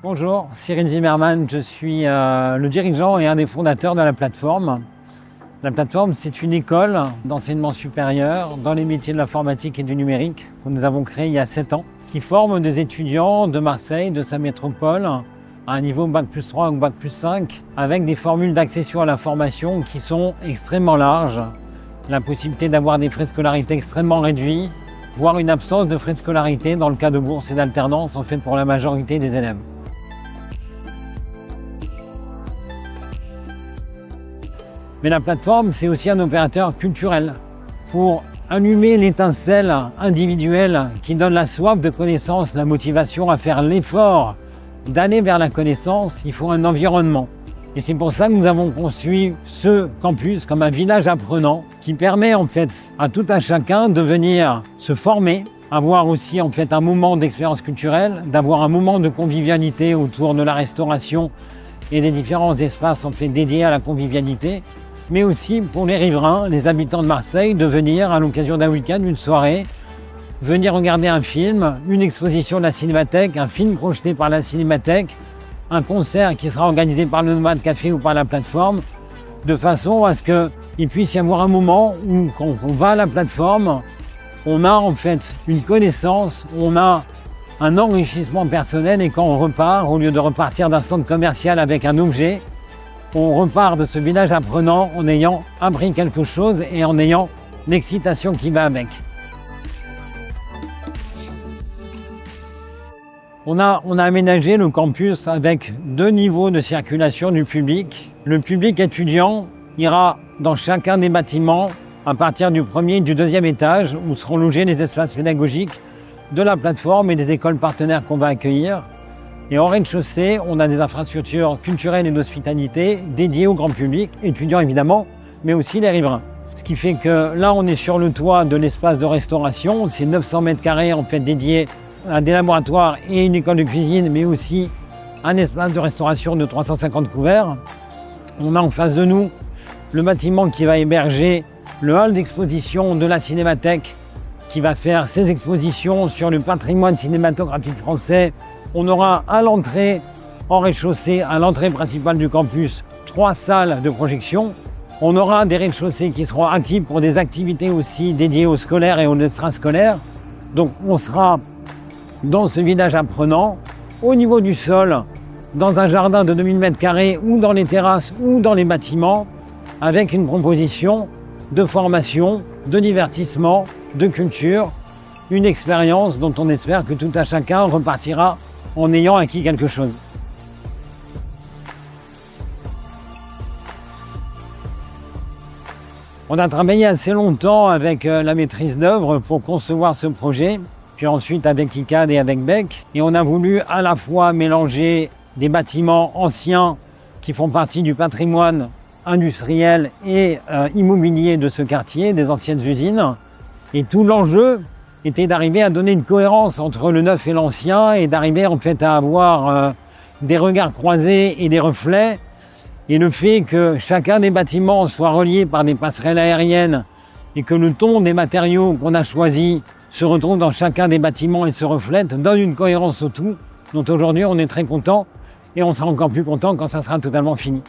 Bonjour, Cyril Zimmermann, je suis le dirigeant et un des fondateurs de la plateforme. La plateforme, c'est une école d'enseignement supérieur dans les métiers de l'informatique et du numérique que nous avons créée il y a 7 ans, qui forme des étudiants de Marseille, de sa métropole, à un niveau Bac+3 ou Bac+5, avec des formules d'accession à la formation qui sont extrêmement larges. La possibilité d'avoir des frais de scolarité extrêmement réduits, voire une absence de frais de scolarité dans le cas de bourse et d'alternance, en fait, pour la majorité des élèves. Mais la plateforme, c'est aussi un opérateur culturel pour allumer l'étincelle individuelle qui donne la soif de connaissance, la motivation à faire l'effort d'aller vers la connaissance. Il faut un environnement. Et c'est pour ça que nous avons construit ce campus comme un village apprenant qui permet en fait à tout un chacun de venir se former, avoir aussi en fait un moment d'expérience culturelle, d'avoir un moment de convivialité autour de la restauration et des différents espaces en fait dédiés à la convivialité, mais aussi pour les riverains, les habitants de Marseille, de venir à l'occasion d'un week-end, une soirée, venir regarder un film, une exposition de la Cinémathèque, un film projeté par la Cinémathèque, un concert qui sera organisé par le Nomade Café ou par la plateforme, de façon à ce qu'il puisse y avoir un moment où, quand on va à la plateforme, on a en fait une connaissance, on a un enrichissement personnel, et quand on repart, au lieu de repartir d'un centre commercial avec un objet, on repart de ce village apprenant en ayant appris quelque chose et en ayant l'excitation qui va avec. On a aménagé le campus avec 2 niveaux de circulation du public. Le public étudiant ira dans chacun des bâtiments à partir du 1er et du 2e étage où seront logés les espaces pédagogiques de la plateforme et des écoles partenaires qu'on va accueillir. Et en rez-de-chaussée, on a des infrastructures culturelles et d'hospitalité dédiées au grand public, étudiants évidemment, mais aussi les riverains. Ce qui fait que là, on est sur le toit de l'espace de restauration. C'est 900 mètres carrés en fait dédiés à des laboratoires et une école de cuisine, mais aussi un espace de restauration de 350 couverts. On a en face de nous le bâtiment qui va héberger le hall d'exposition de la Cinémathèque, qui va faire ses expositions sur le patrimoine cinématographique français. On aura à l'entrée, en rez-de-chaussée, à l'entrée principale du campus, 3 salles de projection. On aura des rez-de-chaussée qui seront actifs pour des activités aussi dédiées aux scolaires et aux extrascolaires. Donc on sera dans ce village apprenant, au niveau du sol, dans un jardin de 2000 m² ou dans les terrasses ou dans les bâtiments, avec une proposition de formation, de divertissement, de culture, une expérience dont on espère que tout un chacun repartira en ayant acquis quelque chose. On a travaillé assez longtemps avec la maîtrise d'œuvre pour concevoir ce projet, puis ensuite avec ICAD et avec Beck. Et on a voulu à la fois mélanger des bâtiments anciens qui font partie du patrimoine industriel et immobilier de ce quartier, des anciennes usines. Et tout l'enjeu était d'arriver à donner une cohérence entre le neuf et l'ancien et d'arriver en fait à avoir des regards croisés et des reflets. Et le fait que chacun des bâtiments soit relié par des passerelles aériennes et que le ton des matériaux qu'on a choisis se retrouve dans chacun des bâtiments et se reflète, donne une cohérence au tout, dont aujourd'hui on est très content et on sera encore plus content quand ça sera totalement fini.